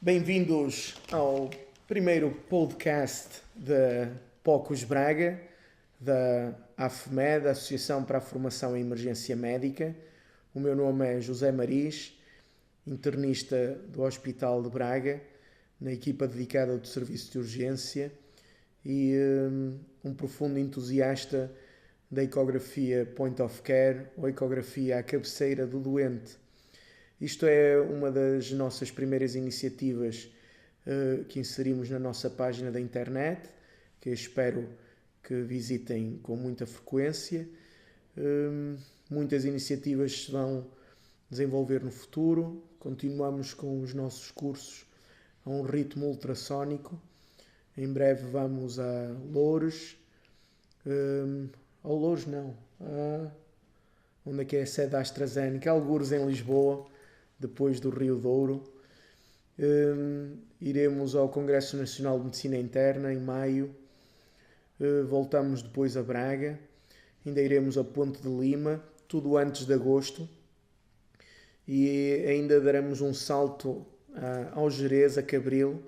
Bem-vindos ao primeiro podcast da POCUS Braga, da AFMED, Associação para a Formação em Emergência Médica. O meu nome é José Maris, internista do Hospital de Braga, na equipa dedicada ao serviço de urgência e um profundo entusiasta da ecografia Point of Care ou ecografia à cabeceira do doente. Isto é uma das nossas primeiras iniciativas que inserimos na nossa página da internet, que espero que visitem com muita frequência. Muitas iniciativas se vão desenvolver no futuro. Continuamos com os nossos cursos a um ritmo ultrassónico. Em breve vamos a Loures. Ao Loures não. Onde é que é a sede da AstraZeneca? Algures em Lisboa, depois do Rio Douro. Iremos ao Congresso Nacional de Medicina Interna em maio. Voltamos depois a Braga. Ainda iremos a Ponte de Lima, tudo antes de agosto. E ainda daremos um salto ao Gerês, a Cabril.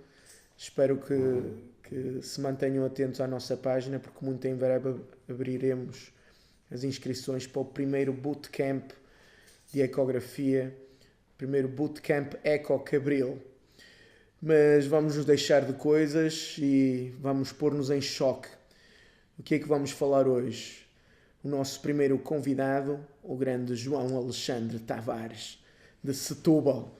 Espero que se mantenham atentos à nossa página, porque muito em breve abriremos as inscrições para o primeiro bootcamp de ecografia, primeiro bootcamp Eco Cabril. Mas vamos nos deixar de coisas e vamos pôr-nos em choque. O que é que vamos falar hoje? O nosso primeiro convidado, o grande João Alexandre Tavares, de Setúbal,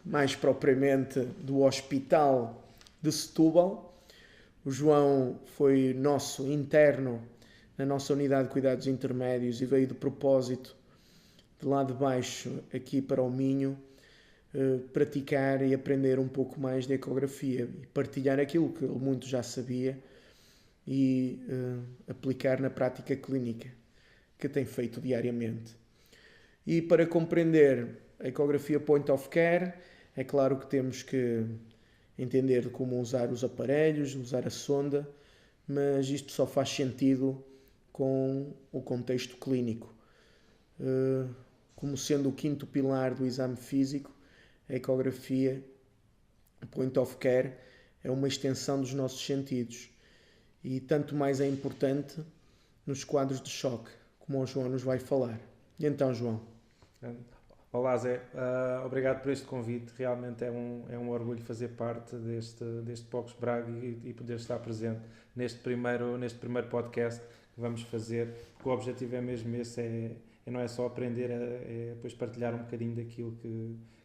mais propriamente do Hospital de Setúbal. O João foi nosso interno na nossa unidade de cuidados intermédios e veio de propósito de lá de baixo aqui para o Minho praticar e aprender um pouco mais de ecografia e partilhar aquilo que ele muito já sabia e aplicar na prática clínica que tem feito diariamente. E para compreender a ecografia Point of Care, é claro que temos que entender como usar os aparelhos, usar a sonda, mas isto só faz sentido com o contexto clínico. Como sendo o quinto pilar do exame físico, a ecografia Point of Care é uma extensão dos nossos sentidos e tanto mais é importante nos quadros de choque, como o João nos vai falar. E então, João? Olá Zé, obrigado por este convite, realmente é um orgulho fazer parte deste POCUS Braga e poder estar presente neste primeiro podcast que vamos fazer, porque o objetivo é mesmo esse, não é só aprender, é depois partilhar um bocadinho daquilo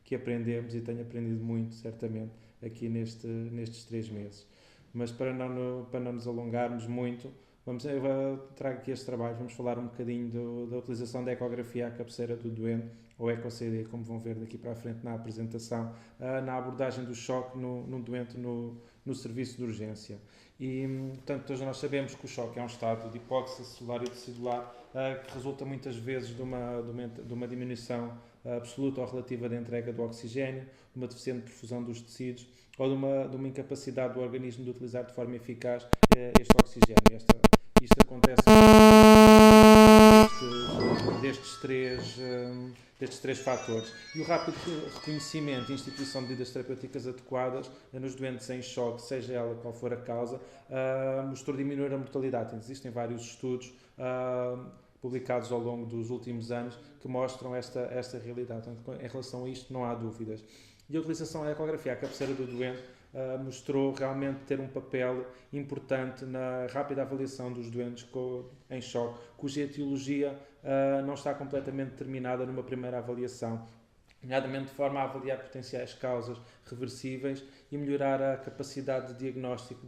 que aprendemos e tenho aprendido muito, certamente, aqui nestes 3 meses. Mas para não nos alongarmos muito, eu trago aqui este trabalho, vamos falar um bocadinho da utilização da ecografia à cabeceira do doente, ou EcoCD, como vão ver daqui para a frente na apresentação, na abordagem do choque num doente no serviço de urgência. E, portanto, todos nós sabemos que o choque é um estado de hipóxia celular e tecidular que resulta muitas vezes de uma diminuição absoluta ou relativa da entrega do oxigênio, de uma deficiente perfusão dos tecidos ou de uma incapacidade do organismo de utilizar de forma eficaz este oxigênio. Isto acontece destes três fatores. E o rápido reconhecimento e instituição de medidas terapêuticas adequadas nos doentes em choque, seja ela qual for a causa, mostrou diminuir a mortalidade. Existem vários estudos publicados ao longo dos últimos anos que mostram esta realidade. Portanto, em relação a isto não há dúvidas. E a utilização da ecografia à cabeceira do doente mostrou realmente ter um papel importante na rápida avaliação dos doentes em choque, cuja etiologia não está completamente determinada numa primeira avaliação, nomeadamente de forma a avaliar potenciais causas reversíveis e melhorar a capacidade de diagnóstico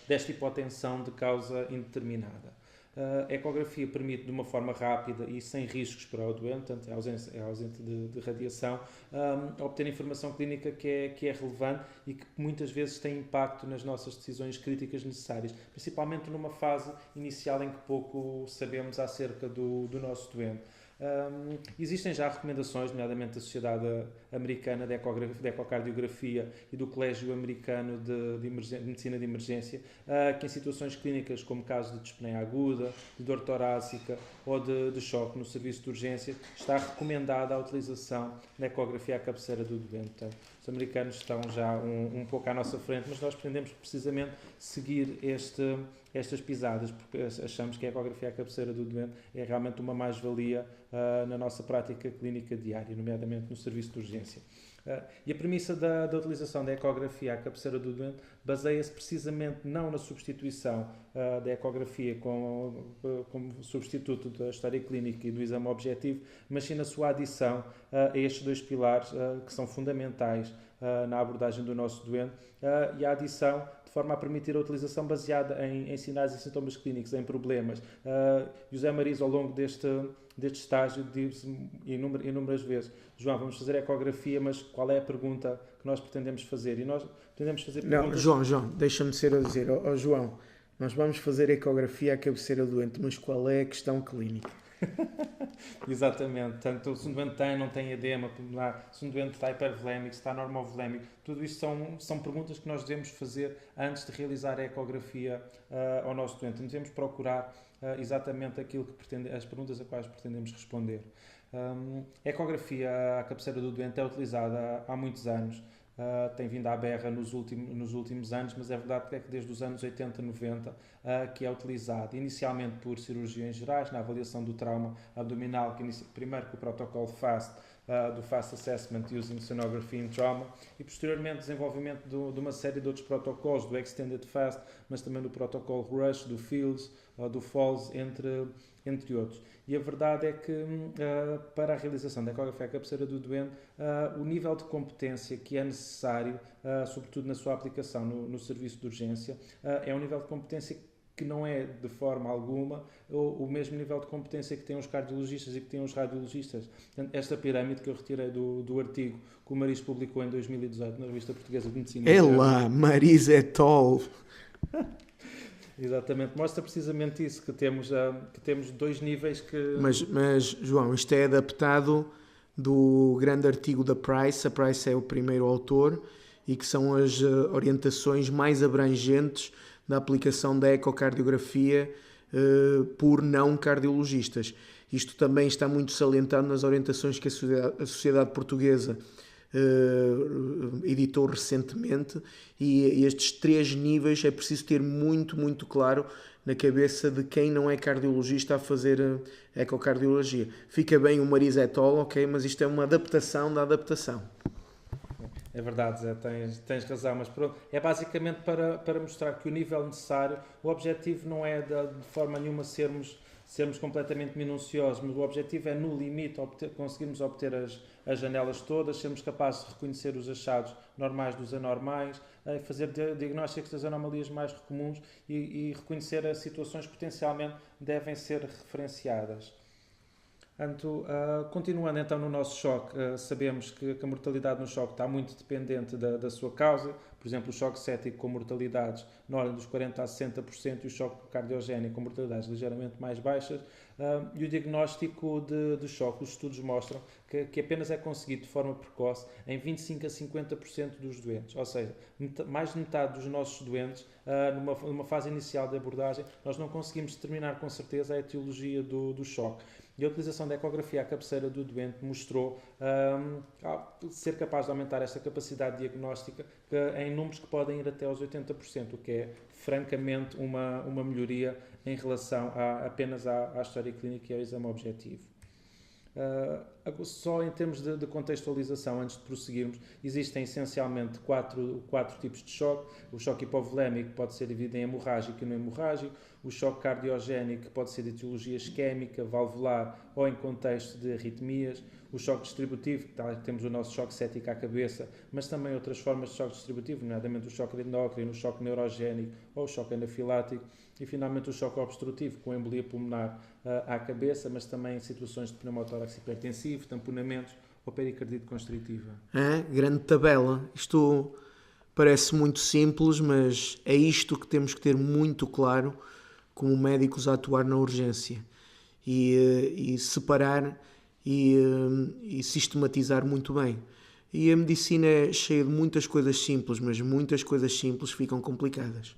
desta hipotensão de causa indeterminada. A ecografia permite, de uma forma rápida e sem riscos para o doente, portanto é ausente de radiação, obter informação clínica que é relevante e que muitas vezes tem impacto nas nossas decisões críticas necessárias, principalmente numa fase inicial em que pouco sabemos acerca do nosso doente. Existem já recomendações, nomeadamente da Sociedade Americana de Ecocardiografia e do Colégio Americano de Medicina de Emergência, que em situações clínicas como casos de dispneia aguda, de dor torácica ou de choque no serviço de urgência, está recomendada a utilização da ecografia à cabeceira do doente. Portanto, os americanos estão já um pouco à nossa frente, mas nós pretendemos precisamente seguir estas pisadas, porque achamos que a ecografia à cabeceira do doente é realmente uma mais-valia na nossa prática clínica diária, nomeadamente no serviço de urgência. E a premissa da utilização da ecografia à cabeceira do doente baseia-se precisamente não na substituição da ecografia como substituto da história clínica e do exame objetivo, mas sim na sua adição a estes dois pilares que são fundamentais na abordagem do nosso doente, e a adição de forma a permitir a utilização baseada em sinais e sintomas clínicos, em problemas. José Mariz, ao longo deste estágio, disse inúmeras vezes: João, vamos fazer ecografia, mas qual é a pergunta que nós pretendemos fazer? E nós pretendemos fazer perguntas... Não, João, deixa-me ser a dizer. João, nós vamos fazer ecografia à cabeceira do doente, mas qual é a questão clínica? Exatamente, tanto se um doente tem, não tem edema pulmonar, se um doente está hipervolémico, se está normovolémico, tudo isto são perguntas que nós devemos fazer antes de realizar a ecografia ao nosso doente. Devemos procurar exatamente aquilo que as perguntas a quais pretendemos responder. A ecografia à cabeceira do doente é utilizada há muitos anos. Tem vindo à berra nos últimos anos, mas é verdade que desde os anos 80, 90 que é utilizado inicialmente por cirurgiões gerais na avaliação do trauma abdominal, primeiro com o protocolo FAST, do Fast Assessment Using Sonography in Trauma, e posteriormente desenvolvimento de uma série de outros protocolos, do Extended FAST, mas também do protocolo RUSH, do FIELDS, do FALLS, entre outros. E a verdade é que para a realização da ecografia à cabeceira do doente, o nível de competência que é necessário, sobretudo na sua aplicação no serviço de urgência, é um nível de competência que não é de forma alguma o mesmo nível de competência que têm os cardiologistas e que têm os radiologistas. Portanto, esta pirâmide que eu retirei do artigo que o Mariz publicou em 2018 na Revista Portuguesa de Medicina... É lá, Mariz et al. Exatamente, mostra precisamente isso, que temos dois níveis que... Mas, João, isto é adaptado do grande artigo da Price. A Price é o primeiro autor, e que são as orientações mais abrangentes da aplicação da ecocardiografia por não cardiologistas. Isto também está muito salientado nas orientações que a Sociedade Portuguesa editou recentemente, e estes três níveis é preciso ter muito, muito claro na cabeça de quem não é cardiologista a fazer ecocardiologia. Fica bem o Mariz et al, ok, mas isto é uma adaptação da adaptação. É verdade, Zé, tens razão, mas pronto, é basicamente para mostrar que o nível necessário, o objetivo não é de forma nenhuma sermos completamente minuciosos, mas o objetivo é, no limite, conseguirmos obter as janelas todas, sermos capazes de reconhecer os achados normais dos anormais, fazer diagnósticos das anomalias mais comuns e reconhecer as situações que potencialmente devem ser referenciadas. Portanto, continuando então no nosso choque, sabemos que a mortalidade no choque está muito dependente da sua causa. Por exemplo, o choque cético com mortalidades na ordem dos 40% a 60% e o choque cardiogénico com mortalidades ligeiramente mais baixas. E o diagnóstico de choque, os estudos mostram que apenas é conseguido de forma precoce em 25% a 50% dos doentes. Ou seja, mais de metade dos nossos doentes, numa fase inicial de abordagem, nós não conseguimos determinar com certeza a etiologia do choque. E a utilização da ecografia à cabeceira do doente mostrou ser capaz de aumentar esta capacidade diagnóstica em números que podem ir até aos 80%, o que é francamente uma melhoria em relação apenas à história clínica e ao exame objetivo. Só em termos de contextualização, antes de prosseguirmos, existem essencialmente quatro tipos de choque. O choque hipovolémico pode ser dividido em hemorrágico e não hemorrágico. O choque cardiogénico pode ser de etiologia isquémica, valvular ou em contexto de arritmias. O choque distributivo, temos o nosso choque cético à cabeça, mas também outras formas de choque distributivo, nomeadamente o choque endócrino, o choque neurogénico ou o choque anafilático. E finalmente o choque obstrutivo, com embolia pulmonar à cabeça, mas também em situações de pneumotórax hipertensivo, tamponamentos ou pericardite constritiva. Grande tabela. Isto parece muito simples, mas é isto que temos que ter muito claro como médicos a atuar na urgência. E separar e sistematizar muito bem. E a medicina é cheia de muitas coisas simples, mas muitas coisas simples ficam complicadas.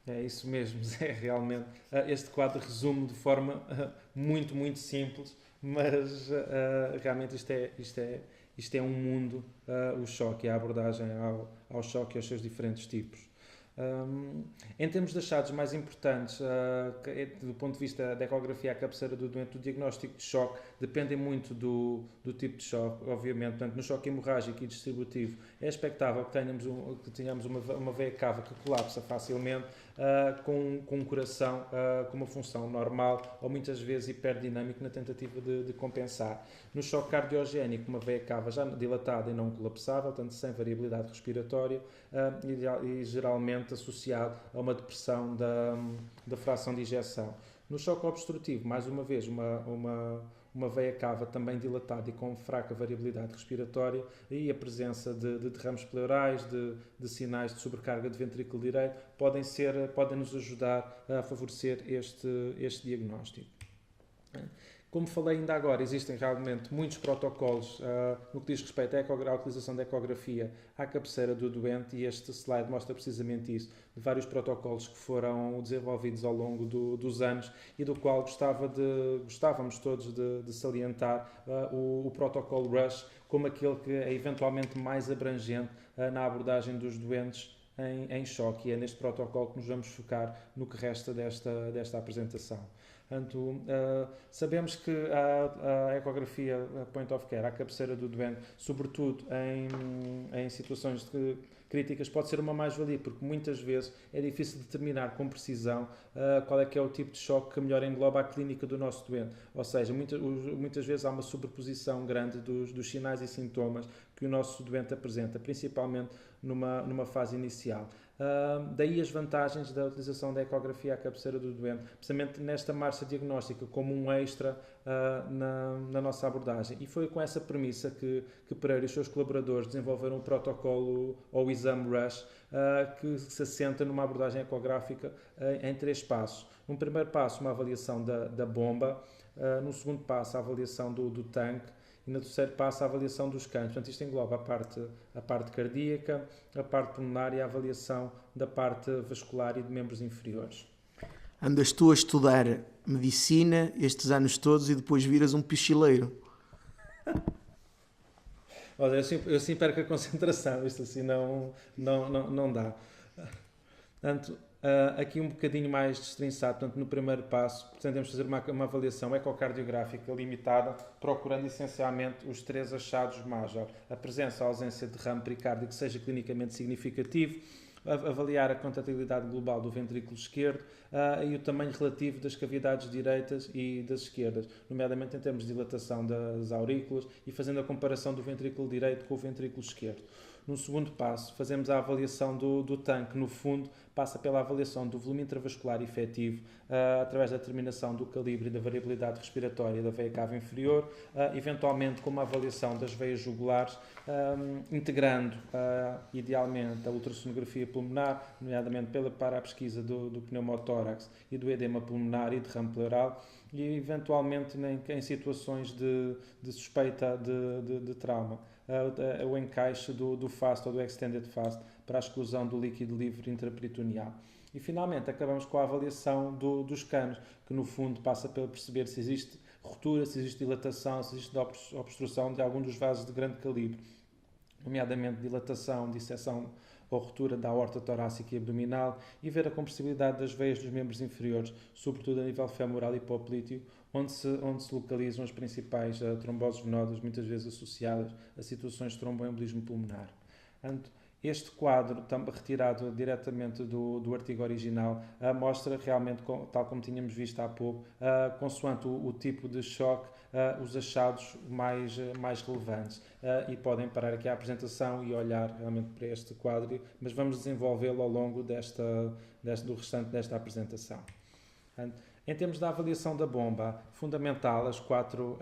É isso mesmo, é realmente. Este quadro resume de forma muito, muito simples, mas realmente isto é um mundo, o choque, a abordagem ao choque e aos seus diferentes tipos. Em termos de achados mais importantes, do ponto de vista da ecografia à cabeceira do doente, o diagnóstico de choque depende muito do tipo de choque, obviamente. Portanto, no choque hemorrágico e distributivo é expectável que tenhamos uma veia cava que colapsa facilmente, com um coração com uma função normal ou muitas vezes hiperdinâmico na tentativa de compensar. No choque cardiogénico, uma veia cava já dilatada e não colapsável, portanto sem variabilidade respiratória, e geralmente associado a uma depressão da fração de ejeção. No choque obstrutivo, mais uma vez, uma veia cava também dilatada e com fraca variabilidade respiratória e a presença de derrames pleurais, de sinais de sobrecarga de ventrículo direito podem nos ajudar a favorecer este diagnóstico. Como falei ainda agora, existem realmente muitos protocolos no que diz respeito à utilização da ecografia à cabeceira do doente, e este slide mostra precisamente isso, de vários protocolos que foram desenvolvidos ao longo dos anos e do qual gostávamos todos de salientar o protocolo RUSH como aquele que é eventualmente mais abrangente na abordagem dos doentes em choque, e é neste protocolo que nos vamos focar no que resta desta apresentação. Portanto, sabemos que a ecografia point of care, à cabeceira do doente, sobretudo em situações críticas, pode ser uma mais-valia, porque muitas vezes é difícil determinar com precisão qual é que é o tipo de choque que melhor engloba a clínica do nosso doente. Ou seja, muitas vezes há uma sobreposição grande dos sinais e sintomas que o nosso doente apresenta, principalmente numa fase inicial. Daí as vantagens da utilização da ecografia à cabeceira do doente, precisamente nesta marcha diagnóstica, como um extra na nossa abordagem. E foi com essa premissa que Pereira e os seus colaboradores desenvolveram o protocolo ou exame RUSH, que se assenta numa abordagem ecográfica em 3 passos. Num primeiro passo, uma avaliação da bomba, no segundo passo, a avaliação do tanque, e no terceiro passo a avaliação dos canos. Portanto, isto engloba a parte cardíaca, a parte pulmonar e a avaliação da parte vascular e de membros inferiores. Andas tu a estudar medicina estes anos todos e depois viras um pichileiro. Olha, eu assim perco a concentração, isto assim não dá. Portanto, aqui um bocadinho mais destrinçado, portanto, no primeiro passo, pretendemos fazer uma avaliação ecocardiográfica limitada, procurando essencialmente os 3 achados major: a presença ou ausência de derrame pericárdico que seja clinicamente significativo, avaliar a contratilidade global do ventrículo esquerdo e o tamanho relativo das cavidades direitas e das esquerdas, nomeadamente em termos de dilatação das aurículas, e fazendo a comparação do ventrículo direito com o ventrículo esquerdo. No segundo passo, fazemos a avaliação do tanque. No fundo, passa pela avaliação do volume intravascular efetivo, através da determinação do calibre e da variabilidade respiratória da veia cava inferior, eventualmente com uma avaliação das veias jugulares, integrando, idealmente, a ultrassonografia pulmonar, nomeadamente para a pesquisa do pneumotórax e do edema pulmonar e derrame pleural, e eventualmente em situações de suspeita de trauma, o encaixe do FAST ou do Extended FAST para a exclusão do líquido livre intraperitoneal. E finalmente acabamos com a avaliação dos canos, que no fundo passa pelo perceber se existe ruptura, se existe dilatação, se existe obstrução de algum dos vasos de grande calibre, nomeadamente dilatação, disseção ou ruptura da aorta torácica e abdominal, e ver a compressibilidade das veias dos membros inferiores, sobretudo a nível femoral e hipoplíteo, onde se localizam as principais tromboses venosas, muitas vezes associadas a situações de tromboembolismo pulmonar. Este quadro, retirado diretamente do artigo original, mostra realmente, tal como tínhamos visto há pouco, consoante o tipo de choque, os achados mais relevantes. E podem parar aqui a apresentação e olhar realmente para este quadro, mas vamos desenvolvê-lo ao longo do restante desta apresentação. Em termos da avaliação da bomba, fundamental as quatro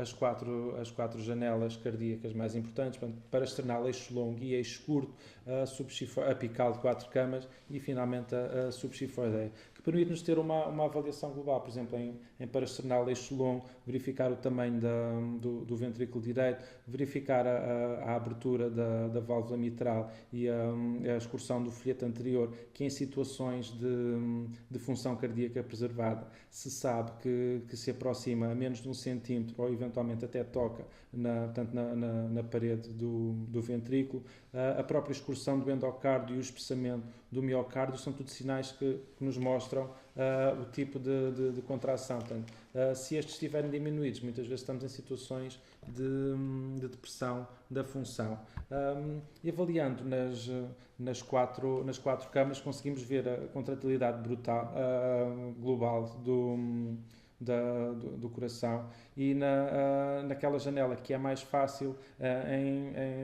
janelas cardíacas mais importantes, portanto, parasternal, eixo longo e eixo curto, a apical de 4 camas e finalmente a subxifoideia, que permite-nos ter uma avaliação global, por exemplo, em parasternal, eixo longo, verificar o tamanho do ventrículo direito, verificar a abertura da válvula mitral e a excursão do folheto anterior, que em situações de função cardíaca preservada se sabe que se aproxima a menos de 1 centímetro ou eventualmente até toca na parede do ventrículo. A própria excursão do endocárdio e o espessamento do miocárdio são tudo sinais que nos mostram o tipo de contração. Portanto, se estes estiverem diminuídos, muitas vezes estamos em situações de depressão da função. E avaliando nas quatro camas, conseguimos ver a contratilidade brutal, global do coração, e naquela janela que é mais fácil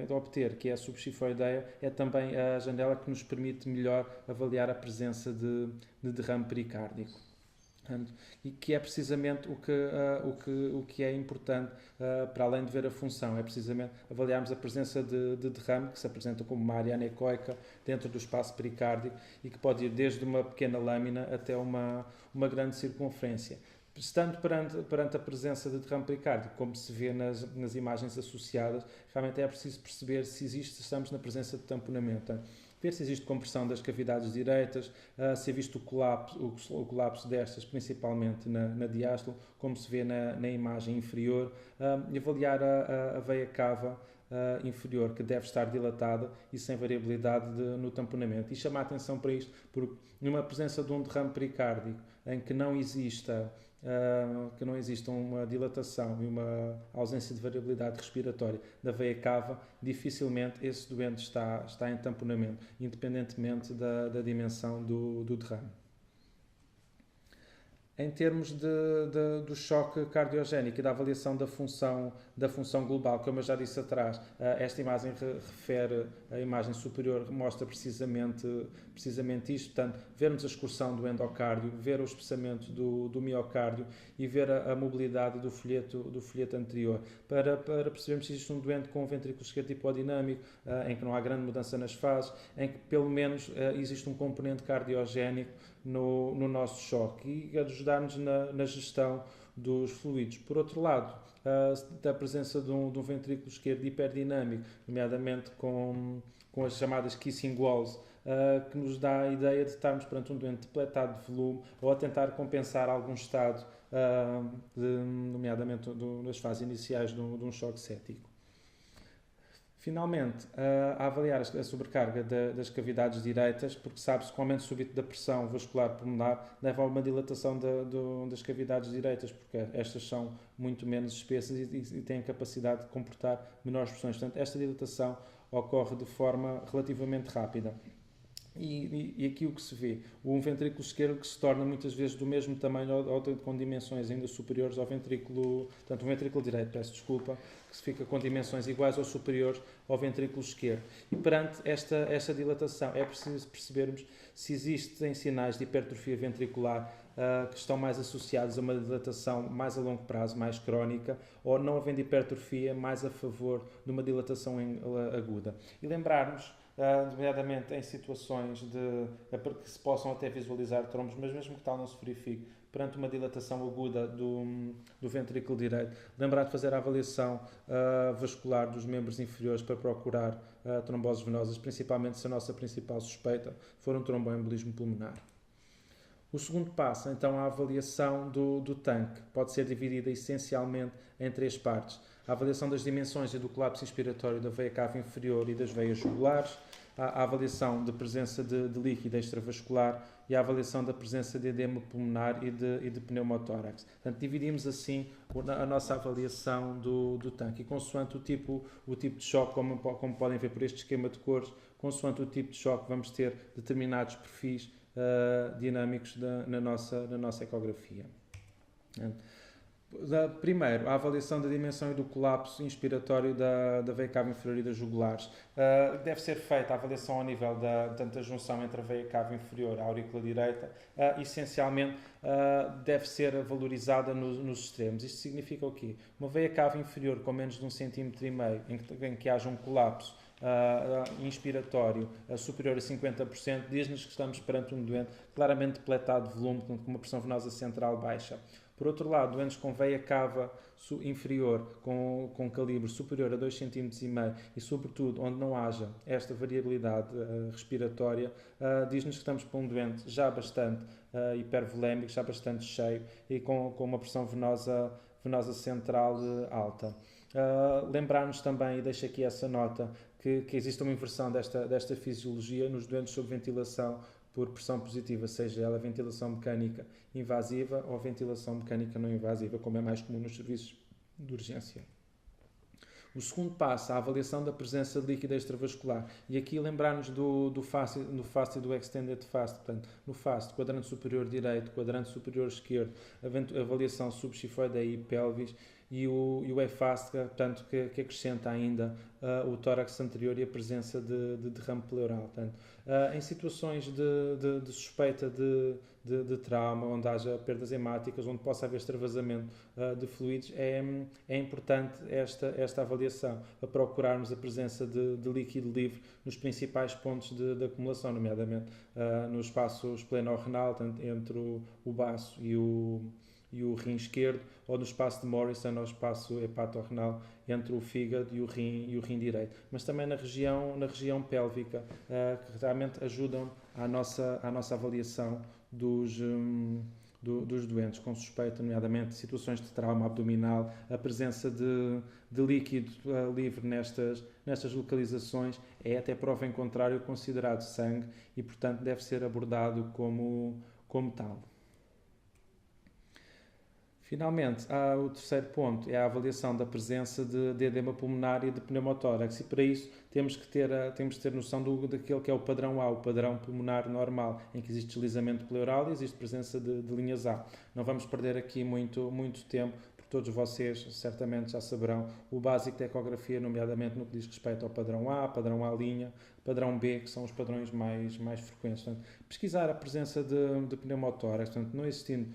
de obter, que é a subxifoideia, é também a janela que nos permite melhor avaliar a presença de derrame pericárdico. E que é precisamente o que é importante, para além de ver a função, é precisamente avaliarmos a presença de derrame, que se apresenta como uma área anecoica dentro do espaço pericárdico e que pode ir desde uma pequena lâmina até uma grande circunferência. Estando perante a presença de derrame pericárdico, como se vê nas imagens associadas, realmente é preciso perceber se estamos na presença de tamponamento. Ver se existe compressão das cavidades direitas, se é visto o colapso destas, principalmente na diástole, como se vê na imagem inferior, e avaliar a veia cava inferior, que deve estar dilatada e sem variabilidade no tamponamento. E chamar a atenção para isto, porque numa presença de um derrame pericárdico em que não exista uma dilatação e uma ausência de variabilidade respiratória da veia cava, dificilmente esse doente está em tamponamento, independentemente da dimensão do derrame. Em termos do choque cardiogénico e da avaliação da função global, como eu já disse atrás, esta imagem refere, a imagem superior mostra precisamente isto, portanto, vermos a excursão do endocárdio, ver o espessamento do miocárdio e ver a mobilidade do folheto anterior, para percebermos se existe um doente com um ventrículo esquerdo hipodinâmico, em que não há grande mudança nas fases, em que pelo menos existe um componente cardiogénico no nosso choque e ajudar-nos na gestão dos fluidos. Por outro lado, da presença de um ventrículo esquerdo hiperdinâmico, nomeadamente com as chamadas kissing walls, que nos dá a ideia de estarmos perante um doente depletado de volume ou a tentar compensar algum estado, nomeadamente nas fases iniciais de um choque séptico. Finalmente, a avaliar a sobrecarga das cavidades direitas, porque sabe-se que o aumento súbito da pressão vascular pulmonar leva a uma dilatação das cavidades direitas, porque estas são muito menos espessas e têm capacidade de comportar menores pressões. Portanto, esta dilatação ocorre de forma relativamente rápida. E aqui o que se vê, um ventrículo esquerdo que se torna muitas vezes do mesmo tamanho ou com dimensões ainda superiores ao ventrículo, portanto, o ventrículo direito, peço desculpa, que se fica com dimensões iguais ou superiores ao ventrículo esquerdo. E perante esta dilatação é preciso percebermos se existem sinais de hipertrofia ventricular que estão mais associados a uma dilatação mais a longo prazo, mais crónica, ou não havendo hipertrofia, mais a favor de uma dilatação aguda. E lembrarmos, nomeadamente em situações que se possam até visualizar trombos, mas mesmo que tal não se verifique, perante uma dilatação aguda do ventrículo direito, lembrar de fazer a avaliação vascular dos membros inferiores para procurar tromboses venosas, principalmente se a nossa principal suspeita for um tromboembolismo pulmonar. O segundo passo, então, a avaliação do tanque. Pode ser dividida essencialmente em 3 partes. A avaliação das dimensões e do colapso inspiratório da veia cava inferior e das veias jugulares, a avaliação de presença de líquido extravascular e a avaliação da presença de edema pulmonar e de pneumotórax. Portanto, dividimos assim a nossa avaliação do tanque. E consoante o tipo de choque, como podem ver por este esquema de cores, consoante o tipo de choque, vamos ter determinados perfis dinâmicos na nossa ecografia. Primeiro, a avaliação da dimensão e do colapso inspiratório da veia cava inferior e das jugulares. Deve ser feita a avaliação ao nível da junção entre a veia cava inferior e a aurícula direita. Essencialmente, deve ser valorizada nos extremos. Isto significa o quê? Uma veia cava inferior com menos de 1,5 cm em que haja um colapso inspiratório superior a 50%, diz-nos que estamos perante um doente claramente depletado de volume, com uma pressão venosa central baixa. Por outro lado, doentes com veia cava inferior, com calibre superior a 2,5 cm e, sobretudo, onde não haja esta variabilidade respiratória, diz-nos que estamos para um doente já bastante hipervolémico, já bastante cheio e com uma pressão venosa central alta. Lembrar-nos também, e deixo aqui essa nota, que existe uma inversão desta fisiologia nos doentes sob ventilação por pressão positiva, seja ela ventilação mecânica invasiva ou ventilação mecânica não invasiva, como é mais comum nos serviços de urgência. O segundo passo, a avaliação da presença de líquido extravascular. E aqui lembrar-nos do FAST e do Extended FAST. Portanto, no FAST, quadrante superior direito, quadrante superior esquerdo, avaliação subxifoideia e pelvis, e o EFAST, portanto, que acrescenta ainda o tórax anterior e a presença de derrame pleural. Portanto, em situações de suspeita de trauma, onde haja perdas hemáticas, onde possa haver extravasamento de fluidos, é importante esta avaliação, a procurarmos a presença de líquido livre nos principais pontos de acumulação, nomeadamente no espaço espleno-renal, entre o baço e o rim esquerdo, ou no espaço de Morrison, ou espaço hepatorrenal, entre o fígado e o rim direito. Mas também na região pélvica, que realmente ajudam à nossa avaliação dos doentes com suspeita, nomeadamente situações de trauma abdominal, a presença de líquido livre nestas localizações é, até prova em contrário, considerado sangue e, portanto, deve ser abordado como tal. Finalmente, o terceiro ponto é a avaliação da presença de edema pulmonar e de pneumotórax, e para isso temos que ter noção daquele que é o padrão A, o padrão pulmonar normal, em que existe deslizamento pleural e existe presença de linhas A. Não vamos perder aqui muito tempo, porque todos vocês certamente já saberão o básico da ecografia, nomeadamente no que diz respeito ao padrão A, padrão A', padrão B, que são os padrões mais frequentes. Portanto, pesquisar a presença de pneumotórax, portanto, não existindo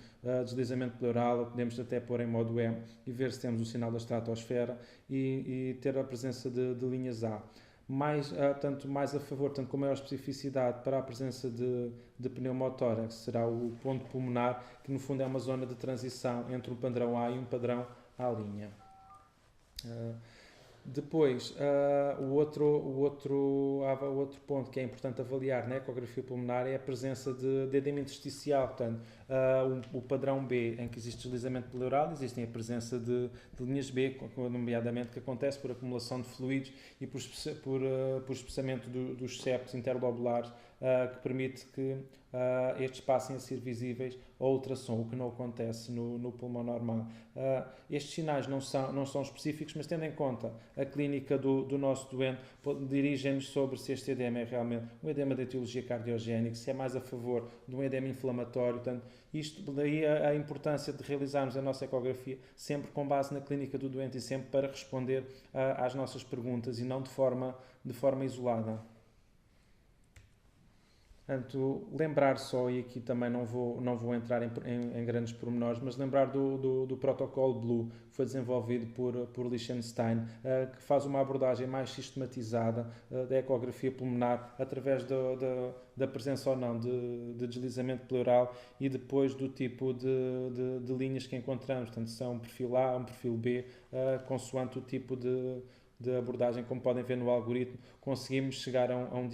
deslizamento pleural, podemos até pôr em modo M e ver se temos o sinal da estratosfera e ter a presença de linhas A. Mais a favor, com maior especificidade para a presença de pneumotórax, será o ponto pulmonar, que no fundo é uma zona de transição entre um padrão A e um padrão A'. Depois, o outro ponto que é importante avaliar na ecografia pulmonar é a presença de edema intersticial. Portanto, o padrão B, em que existe deslizamento pleural, existe a presença de linhas B, nomeadamente que acontece por acumulação de fluidos e por espessamento dos septos interlobulares, que permite que estes passem a ser visíveis ao ultrassom, o que não acontece no pulmão normal. Estes sinais não são específicos, mas tendo em conta a clínica do nosso doente, dirigem-nos sobre se este edema é realmente um edema de etiologia cardiogénica, se é mais a favor de um edema inflamatório. Portanto, daí a importância de realizarmos a nossa ecografia sempre com base na clínica do doente e sempre para responder às nossas perguntas e não de forma isolada. Portanto, lembrar só, e aqui também não vou entrar em grandes pormenores, mas lembrar do protocolo Blue, que foi desenvolvido por Liechtenstein, que faz uma abordagem mais sistematizada da ecografia pulmonar através da presença ou não de deslizamento pleural e depois do tipo de linhas que encontramos. Portanto, são um perfil A, um perfil B, consoante o tipo de abordagem. Como podem ver no algoritmo, conseguimos chegar a um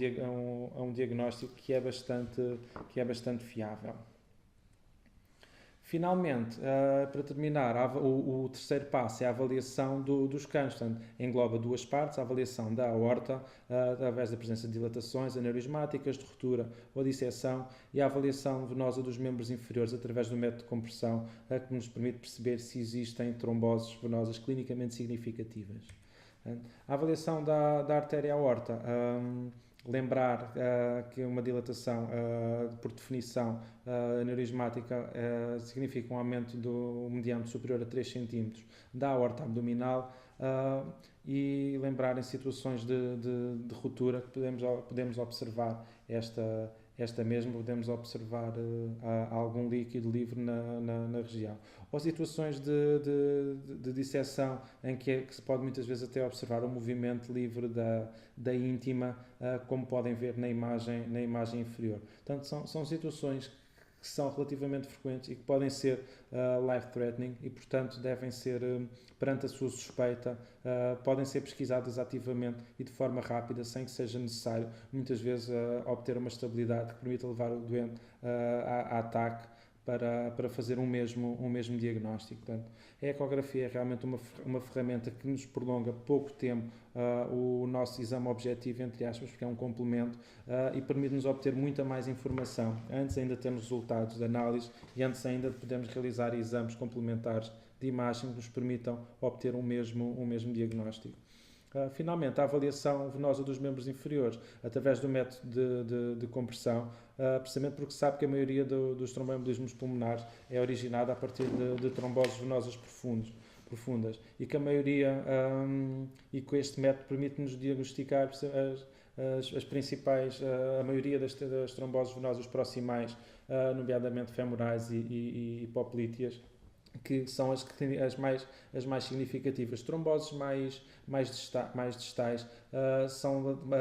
diagnóstico que é bastante fiável. Finalmente, para terminar, o terceiro passo é a avaliação dos canos. Portanto, engloba duas partes: a avaliação da aorta, através da presença de dilatações aneurismáticas, de ruptura ou disseção, e a avaliação venosa dos membros inferiores através do método de compressão, que nos permite perceber se existem tromboses venosas clinicamente significativas. A avaliação da artéria aorta lembrar que uma dilatação, por definição, aneurismática significa um aumento do mediano superior a 3 cm da aorta abdominal, e lembrar em situações de ruptura que podemos observar esta mesma, podemos observar algum líquido livre na região. Ou situações de disseção em que se pode muitas vezes até observar um movimento livre da íntima, como podem ver na imagem inferior. Portanto, são situações que são relativamente frequentes e que podem ser life-threatening e, portanto, devem ser, perante a sua suspeita, podem ser pesquisadas ativamente e de forma rápida, sem que seja necessário, muitas vezes, obter uma estabilidade que permita levar o doente a ataque para fazer um mesmo diagnóstico. Portanto, a ecografia é realmente uma ferramenta que nos prolonga pouco tempo o nosso exame objetivo, entre aspas, porque é um complemento, e permite-nos obter muita mais informação antes ainda de termos resultados de análise e antes ainda de podermos realizar exames complementares de imagem que nos permitam obter um mesmo diagnóstico. Finalmente, a avaliação venosa dos membros inferiores, através do método de compressão, precisamente porque se sabe que a maioria dos tromboembolismos pulmonares é originada a partir de tromboses venosas profundas, e que a maioria, e com este método permite-nos diagnosticar as principais, a maioria das tromboses venosas proximais, nomeadamente femorais e hipoplíteas, que são as mais significativas. Tromboses mais distais, a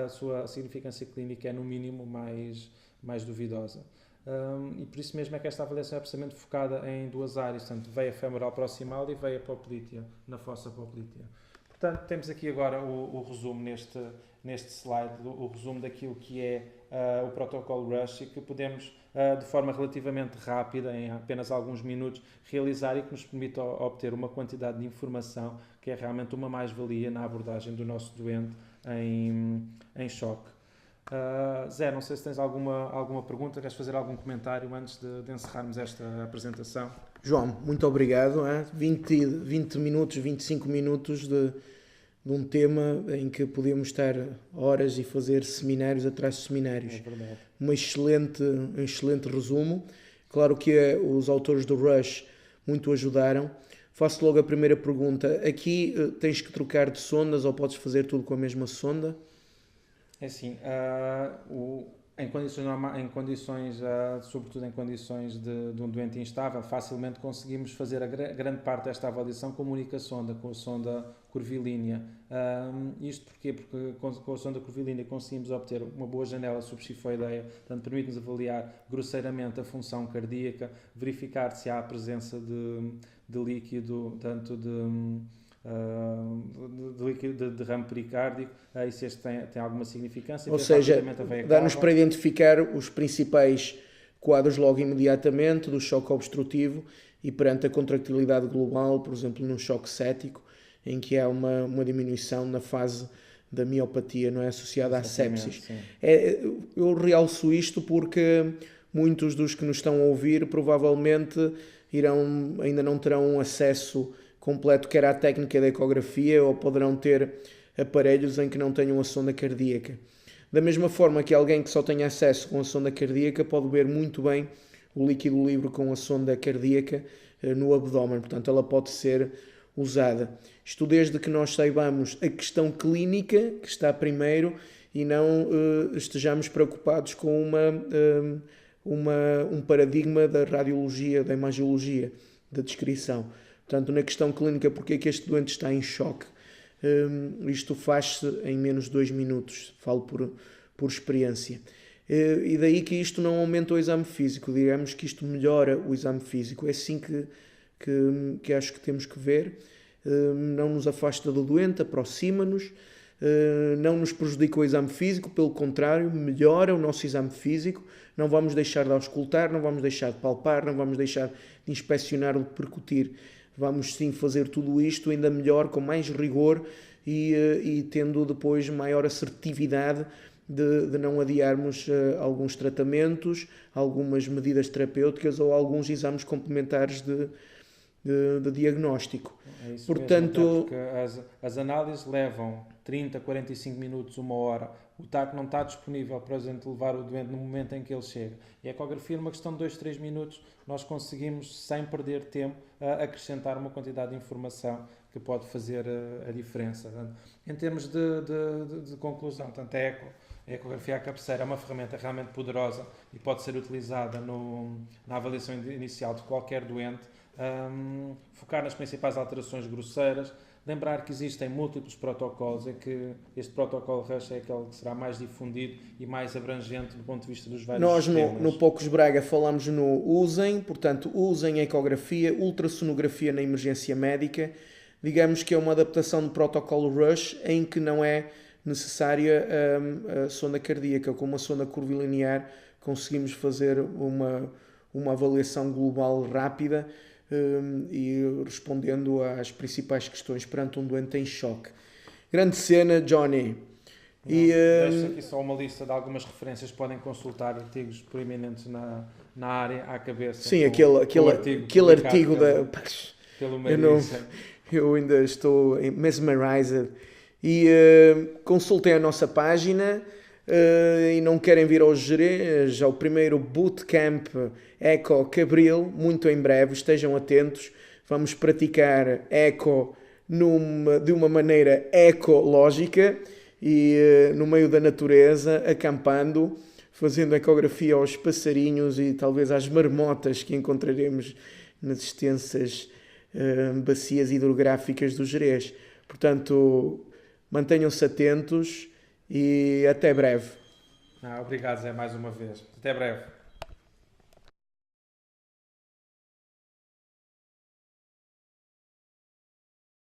sua significância clínica é no mínimo mais duvidosa. E por isso mesmo é que esta avaliação é precisamente focada em duas áreas, portanto, veia femoral proximal e veia poplítea, na fossa poplítea. Portanto, temos aqui agora o resumo neste slide, o resumo daquilo que é o protocolo RUSH, e que podemos, de forma relativamente rápida, em apenas alguns minutos, realizar, e que nos permite obter uma quantidade de informação que é realmente uma mais-valia na abordagem do nosso doente em choque. Zé, não sei se tens alguma pergunta, queres fazer algum comentário antes de encerrarmos esta apresentação? João, muito obrigado. 20 minutos, 25 minutos de um tema em que podíamos estar horas e fazer seminários atrás de seminários. É verdade. Um excelente resumo. Claro que os autores do RUSH muito ajudaram. Faço logo a primeira pergunta. Aqui tens que trocar de sondas ou podes fazer tudo com a mesma sonda? É assim, sobretudo em condições de um doente instável, facilmente conseguimos fazer a grande parte desta avaliação com uma única sonda, com a sonda curvilínea. Isto porquê? Porque com a sonda curvilínea conseguimos obter uma boa janela subxifoideia, portanto permite-nos avaliar grosseiramente a função cardíaca, verificar se há a presença de líquido, tanto de líquido de ramo pericárdico, e se este tem alguma significância. Ou seja, dá-nos para identificar os principais quadros logo imediatamente do choque obstrutivo e perante a contractilidade global, por exemplo, num choque cético, em que há uma diminuição na fase da miopatia, não é, associada à sepsis. Eu realço isto porque muitos dos que nos estão a ouvir provavelmente ainda não terão acesso completo quer à técnica da ecografia, ou poderão ter aparelhos em que não tenham a sonda cardíaca. Da mesma forma que alguém que só tenha acesso com a sonda cardíaca pode ver muito bem o líquido livre com a sonda cardíaca no abdômen, portanto ela pode ser usada. Isto desde que nós saibamos a questão clínica, que está primeiro, e não estejamos preocupados com um paradigma da radiologia, da imagiologia, da descrição. Portanto, na questão clínica, porque é que este doente está em choque? Isto faz-se em menos de 2 minutos, falo por experiência. E daí que isto não aumenta o exame físico, digamos que isto melhora o exame físico. É assim que acho que temos que ver. Não nos afasta do doente, aproxima-nos, não nos prejudica o exame físico, pelo contrário, melhora o nosso exame físico. Não vamos deixar de auscultar, não vamos deixar de palpar, não vamos deixar de inspecionar ou de percutir. Vamos sim fazer tudo isto ainda melhor, com mais rigor e tendo depois maior assertividade de não adiarmos alguns tratamentos, algumas medidas terapêuticas ou alguns exames complementares de diagnóstico. É isso. Portanto, mesmo, porque as análises levam 30, 45 minutos, uma hora, o TAC não está disponível para a gente levar o doente no momento em que ele chega. E a ecografia, numa questão de 2, 3 minutos, nós conseguimos, sem perder tempo, acrescentar uma quantidade de informação que pode fazer a diferença. Em termos de conclusão, tanto a ecografia à cabeceira é uma ferramenta realmente poderosa e pode ser utilizada na avaliação inicial de qualquer doente. Focar nas principais alterações grosseiras, lembrar que existem múltiplos protocolos, é que este protocolo Rush é aquele que será mais difundido e mais abrangente do ponto de vista dos vários sistemas. Nós no Pocos Braga falamos no usem, portanto usem ecografia, ultrassonografia na emergência médica, digamos que é uma adaptação do protocolo Rush em que não é necessária a sonda cardíaca. Com uma sonda curvilinear conseguimos fazer uma avaliação global rápida e respondendo às principais questões perante um doente em choque. Grande cena, Johnny. Deixo aqui só uma lista de algumas referências que podem consultar, artigos proeminentes na área à cabeça. Sim, aquele artigo da... Pelo eu ainda estou mesmerized. E consultem a nossa página e não querem vir aos Gerês, ao primeiro Bootcamp Eco Cabril, muito em breve, estejam atentos, vamos praticar eco de uma maneira ecológica e no meio da natureza, acampando, fazendo ecografia aos passarinhos e talvez às marmotas que encontraremos nas extensas bacias hidrográficas do Gerês. Portanto, mantenham-se atentos e até breve. Obrigado, Zé, mais uma vez. Até breve.